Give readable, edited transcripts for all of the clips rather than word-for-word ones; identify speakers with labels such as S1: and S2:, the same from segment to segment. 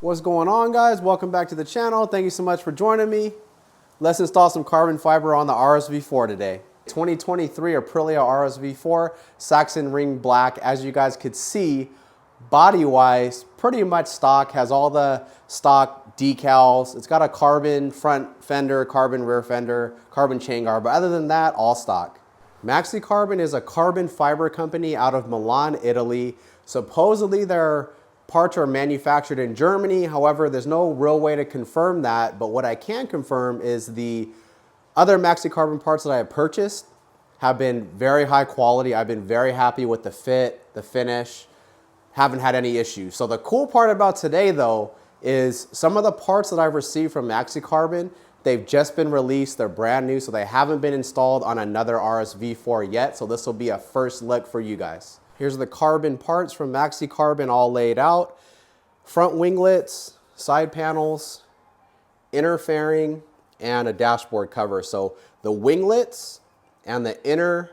S1: What's going on, guys? Welcome back to the channel. Thank you so much for joining me. Let's install some carbon fiber on the RSV4 today. 2023 Aprilia RSV4 Saxon ring black. As you guys could see, body-wise, pretty much stock. Has all the stock decals. It's got a carbon front fender, carbon rear fender, carbon chain guard, but other than that, all stock. MAXIcarbon is a carbon fiber company out of Milan, Italy. Supposedly their parts are manufactured in Germany. However, there's no real way to confirm that. But what I can confirm is the other MAXIcarbon parts that I have purchased have been very high quality. I've been very happy with the fit, the finish, haven't had any issues. So the cool part about today though is some of the parts that I've received from MAXIcarbon, they've just been released, they're brand new, so they haven't been installed on another RSV4 yet. So this will be a first look for you guys. Here's the carbon parts from MAXIcarbon all laid out. Front winglets, side panels, inner fairing, and a dashboard cover. So the winglets and the inner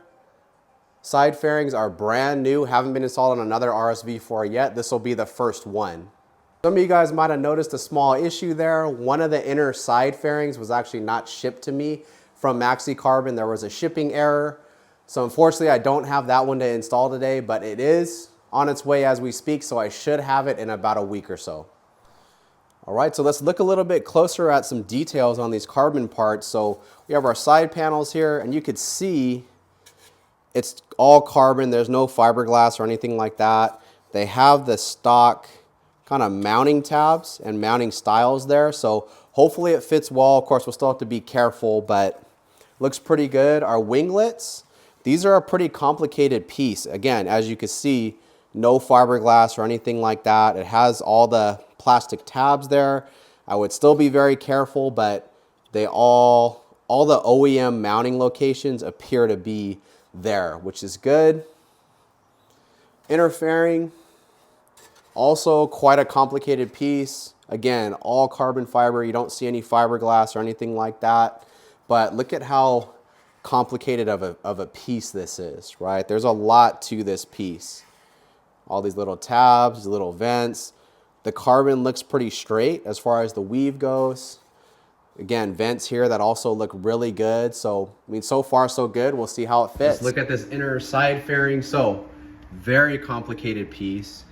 S1: side fairings are brand new, haven't been installed on another RSV4 yet. This will be the first one. Some of you guys might have noticed a small issue there. One of the inner side fairings was actually not shipped to me from MAXIcarbon. There was a shipping error. So unfortunately, I don't have that one to install today, but it is on its way as we speak, so I should have it in about a week or so. All right, so let's look a little bit closer at some details on these carbon parts. So we have our side panels here, and you could see it's all carbon. There's no fiberglass or anything like that. They have the stock kind of mounting tabs and mounting styles there, so hopefully it fits well. Of course, we'll still have to be careful, but looks pretty good. Our winglets, these are a pretty complicated piece. Again, as you can see, no fiberglass or anything like that. It has all the plastic tabs there. I would still be very careful, but they all the OEM mounting locations appear to be there, which is good. Inner fairing, also quite a complicated piece. Again, all carbon fiber. You don't see any fiberglass or anything like that. But look at how complicated of a piece this is, right? There's a lot to this piece. All these little tabs, little vents. The carbon looks pretty straight as far as the weave goes. Again, vents here that also look really good. So, I mean, so far so good. We'll see how it fits. Let's look at this inner side fairing. So, very complicated piece.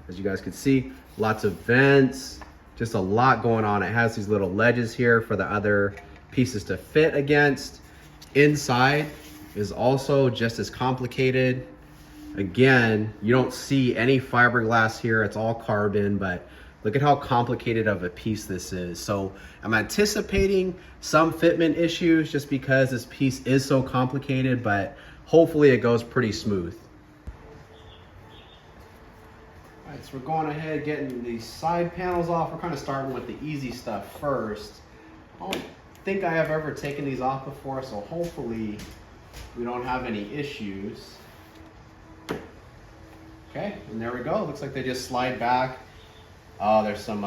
S1: As you guys can see, lots of vents, just a lot going on. It has these little ledges here for the other pieces to fit against. Inside is also just as complicated. Again, you don't see any fiberglass here. It's all carbon, but look at how complicated of a piece this is. So I'm anticipating some fitment issues just because this piece is so complicated, but hopefully it goes pretty smooth. All right, so we're going ahead getting these side panels off. We're kind of starting with the easy stuff first. I don't think I have ever taken these off before, so hopefully we don't have any issues. Okay, and there we go. Looks like they just slide back. Oh, there's some,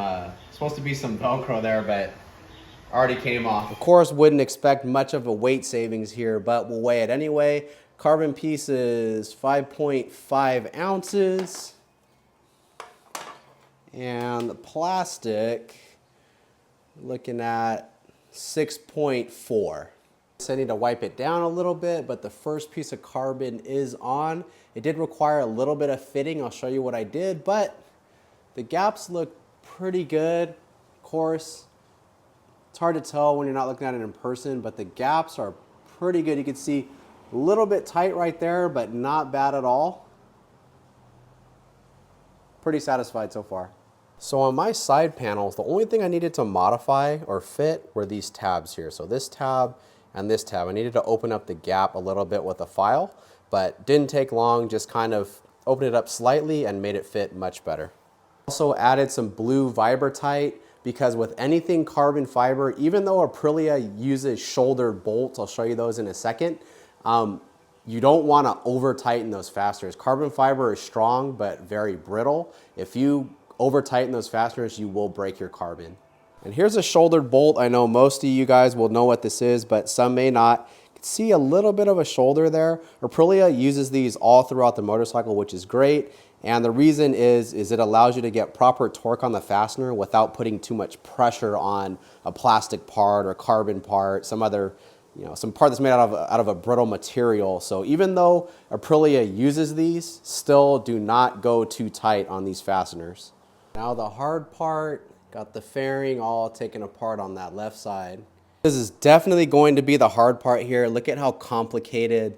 S1: supposed to be some Velcro there, but already came off. Of course, wouldn't expect much of a weight savings here, but we'll weigh it anyway. Carbon piece is 5.5 ounces. And the plastic, looking at 6.4. So I need to wipe it down a little bit, but the first piece of carbon is on. It did require a little bit of fitting. I'll show you what I did, but the gaps look pretty good. Of course, it's hard to tell when you're not looking at it in person, but the gaps are pretty good. You can see a little bit tight right there, but not bad at all. Pretty satisfied so far. So on my side panels, the only thing I needed to modify or fit were these tabs here. So this tab and this tab. I needed to open up the gap a little bit with a file, but didn't take long, just kind of opened it up slightly and made it fit much better. Also added some blue Vibrotite because with anything carbon fiber, even though Aprilia uses shouldered bolts, I'll show you those in a second, you don't want to over tighten those fasteners. Carbon fiber is strong, but very brittle. If you over tighten those fasteners, you will break your carbon. And here's a shouldered bolt. I know most of you guys will know what this is, but some may not. You can see a little bit of a shoulder there. Aprilia uses these all throughout the motorcycle, which is great. And the reason is it allows you to get proper torque on the fastener without putting too much pressure on a plastic part or carbon part, some other, some part that's made out of a brittle material. So even though Aprilia uses these, still do not go too tight on these fasteners. Now the hard part, got the fairing all taken apart on that left side. This is definitely going to be the hard part here. Look at how complicated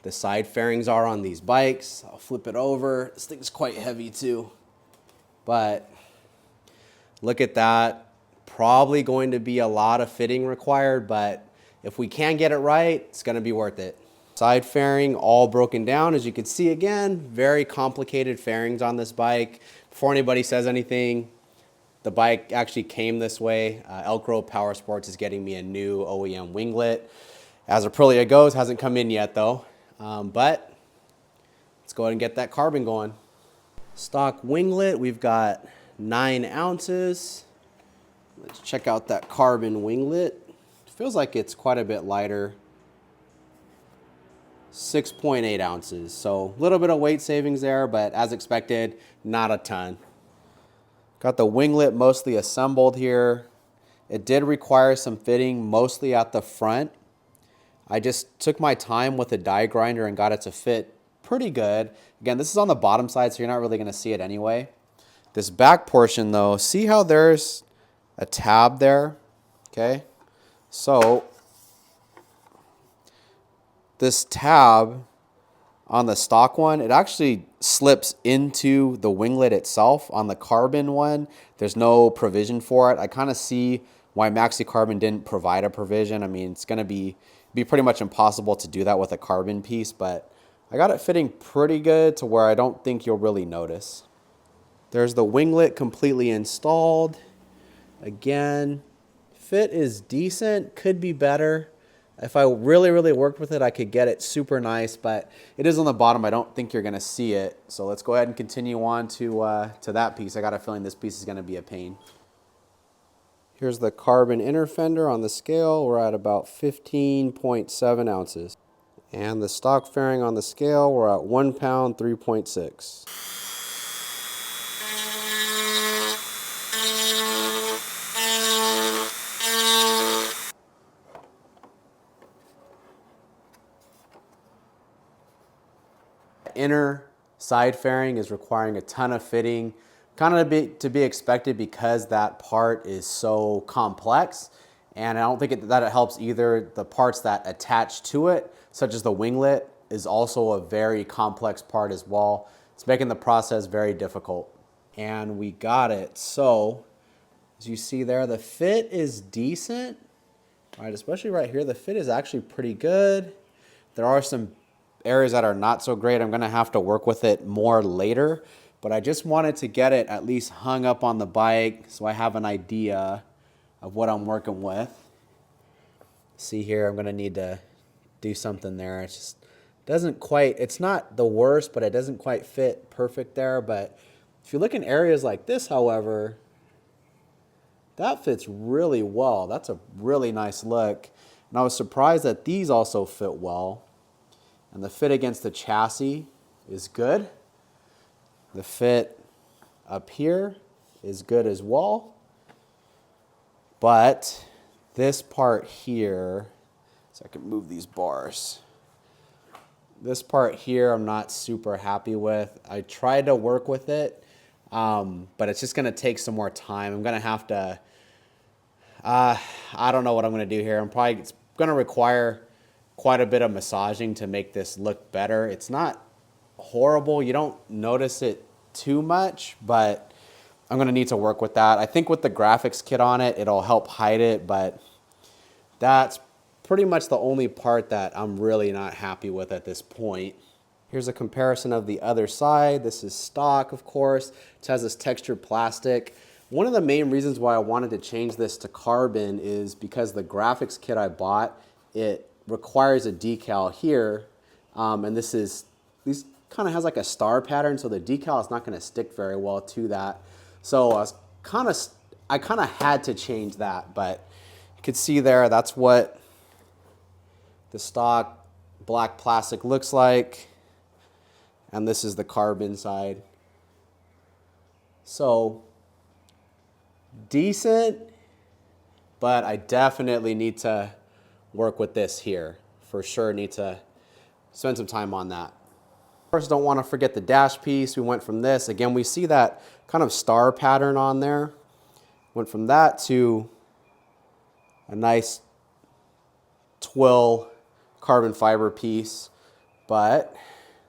S1: the side fairings are on these bikes. I'll flip it over. This thing's quite heavy too. But look at that. Probably going to be a lot of fitting required, but if we can get it right, it's going to be worth it. Side fairing all broken down. As you can see again, very complicated fairings on this bike. Before anybody says anything, the bike actually came this way. Elk Grove Power Sports is getting me a new OEM winglet. As Aprilia goes, hasn't come in yet though. But let's go ahead and get that carbon going. Stock winglet, we've got 9 ounces. Let's check out that carbon winglet. It feels like it's quite a bit lighter. 6.8 ounces. So a little bit of weight savings there, but as expected, not a ton. Got the winglet mostly assembled here. It did require some fitting, mostly at the front. I just took my time with a die grinder and got it to fit pretty good. Again, this is on the bottom side, so you're not really going to see it anyway. This back portion though, see how there's a tab there? Okay. So this tab on the stock one, it actually slips into the winglet itself. On the carbon one, there's no provision for it. I kind of see why MAXIcarbon didn't provide a provision. I mean, it's going to be pretty much impossible to do that with a carbon piece, but I got it fitting pretty good to where I don't think you'll really notice. There's the winglet completely installed. Again, fit is decent, could be better. If I really, really worked with it, I could get it super nice, but it is on the bottom. I don't think you're gonna see it. So let's go ahead and continue on to that piece. I got a feeling this piece is gonna be a pain. Here's the carbon inner fender on the scale. We're at about 15.7 ounces. And the stock fairing on the scale, we're at 1 pound, 3.6. Inner side fairing is requiring a ton of fitting, kind of to be expected because that part is so complex. And I don't think that it helps either. The parts that attach to it, such as the winglet, is also a very complex part as well. It's making the process very difficult. And we got it. So as you see there, the fit is decent. All right, especially right here, the fit is actually pretty good. There are some areas that are not so great. I'm gonna have to work with it more later, but I just wanted to get it at least hung up on the bike so I have an idea of what I'm working with. See here, I'm gonna need to do something there. It just doesn't quite, it's not the worst, but it doesn't quite fit perfect there. But if you look in areas like this, however, that fits really well. That's a really nice look. And I was surprised that these also fit well. And the fit against the chassis is good. The fit up here is good as well. But this part here, so I can move these bars. This part here I'm not super happy with. I tried to work with it, but it's just gonna take some more time. I'm gonna have to, I don't know what I'm gonna do here. It's gonna require quite a bit of massaging to make this look better. It's not horrible. You don't notice it too much, but I'm gonna need to work with that. I think with the graphics kit on it, it'll help hide it, but that's pretty much the only part that I'm really not happy with at this point. Here's a comparison of the other side. This is stock, of course. It has this textured plastic. One of the main reasons why I wanted to change this to carbon is because the graphics kit I bought, it requires a decal here, and this kind of has like a star pattern, so the decal is not going to stick very well to that. So I kind of had to change that, but you can see there, that's what the stock black plastic looks like, and this is the carbon side. So decent, but I definitely need to work with this here. For sure need to spend some time on that. First, don't want to forget the dash piece. We went from this. Again, we see that kind of star pattern on there. Went from that to a nice twill carbon fiber piece. But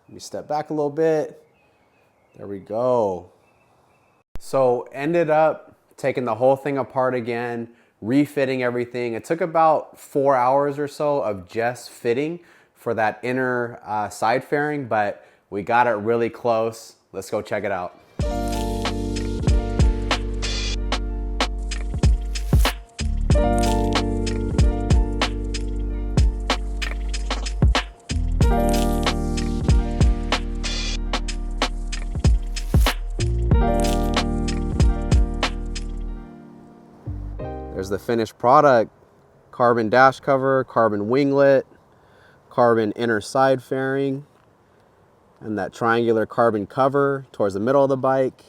S1: let me step back a little bit. There we go. So ended up taking the whole thing apart again, refitting everything. It took about 4 hours or so of just fitting for that inner side fairing, but we got it really close. Let's go check it out. There's the finished product: carbon dash cover, carbon winglet, carbon inner side fairing, and that triangular carbon cover towards the middle of the bike.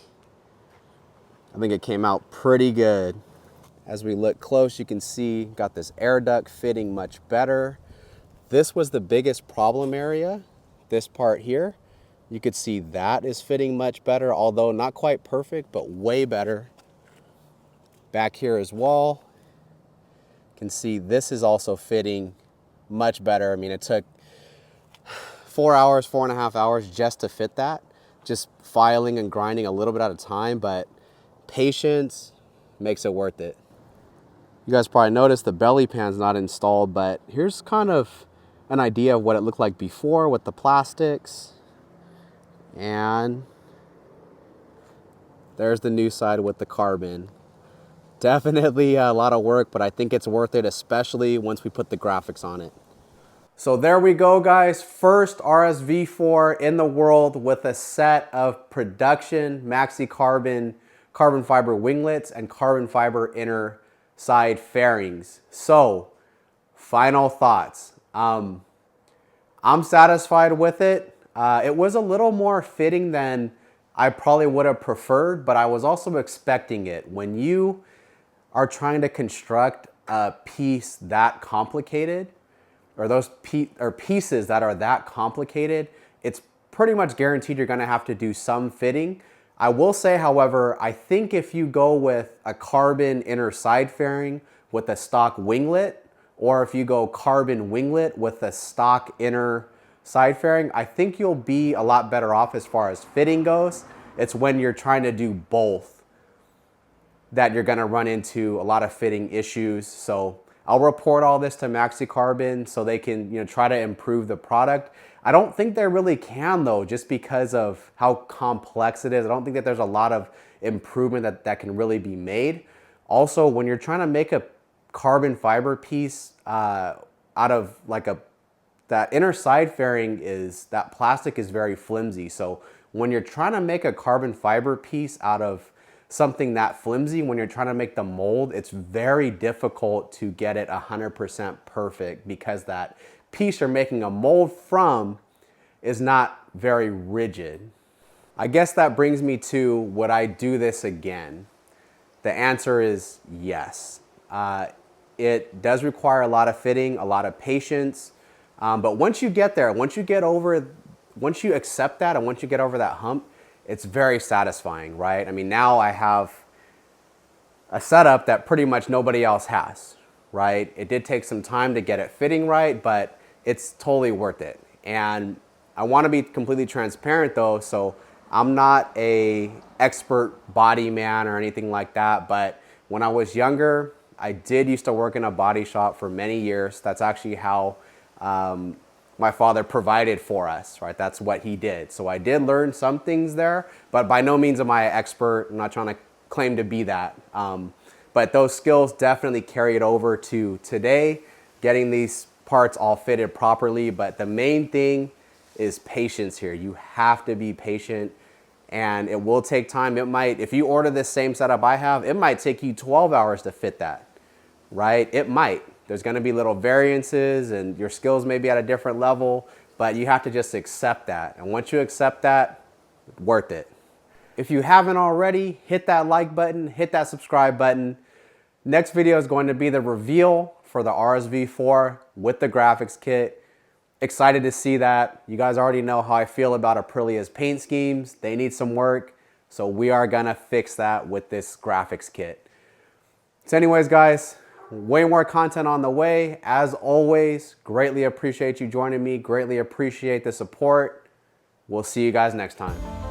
S1: I think it came out pretty good. As we look close, you can see got this air duct fitting much better. This was the biggest problem area, this part here. You could see that is fitting much better, although not quite perfect, but way better. Back here as well, you can see this is also fitting much better. I mean, it took 4 hours, 4.5 hours just to fit that, just filing and grinding a little bit at a time, but patience makes it worth it. You guys probably noticed the belly pan's not installed, but here's kind of an idea of what it looked like before with the plastics. And there's the new side with the carbon. Definitely a lot of work, but I think it's worth it, especially once we put the graphics on it. So there we go, guys. First RSV4 in the world with a set of production MAXIcarbon carbon fiber winglets and carbon fiber inner side fairings. So final thoughts. I'm satisfied with it. It was a little more fitting than I probably would have preferred, but I was also expecting it. When you are trying to construct a piece that complicated, or those pieces that are that complicated, it's pretty much guaranteed you're gonna have to do some fitting. I will say, however, I think if you go with a carbon inner side fairing with a stock winglet, or if you go carbon winglet with a stock inner side fairing, I think you'll be a lot better off as far as fitting goes. It's when you're trying to do both that you're gonna run into a lot of fitting issues. So I'll report all this to MAXIcarbon so they can, try to improve the product. I don't think they really can though, just because of how complex it is. I don't think that there's a lot of improvement that can really be made. Also, when you're trying to make a carbon fiber piece out of that inner side fairing, that plastic is very flimsy. So when you're trying to make a carbon fiber piece out of something that flimsy, when you're trying to make the mold, it's very difficult to get it 100% perfect because that piece you're making a mold from is not very rigid. I guess that brings me to, would I do this again? The answer is yes. It does require a lot of fitting, a lot of patience, but once you get there, once you accept that, and once you get over that hump, it's very satisfying, right? I mean, now I have a setup that pretty much nobody else has, right? It did take some time to get it fitting right, but it's totally worth it. And I want to be completely transparent though, so I'm not an expert body man or anything like that, but when I was younger, I used to work in a body shop for many years. That's actually how my father provided for us, right? That's what he did. So I did learn some things there, but by no means am I an expert. I'm not trying to claim to be that. But those skills definitely carried over to today, getting these parts all fitted properly. But the main thing is patience here. You have to be patient, and it will take time. It might, if you order this same setup I have, it might take you 12 hours to fit that, right? It might. There's gonna be little variances and your skills may be at a different level, but you have to just accept that. And once you accept that, worth it. If you haven't already, hit that like button, hit that subscribe button. Next video is going to be the reveal for the RSV4 with the graphics kit. Excited to see that. You guys already know how I feel about Aprilia's paint schemes. They need some work, so we are gonna fix that with this graphics kit. So anyways, guys, way more content on the way. As always, greatly appreciate you joining me. Greatly appreciate the support. We'll see you guys next time.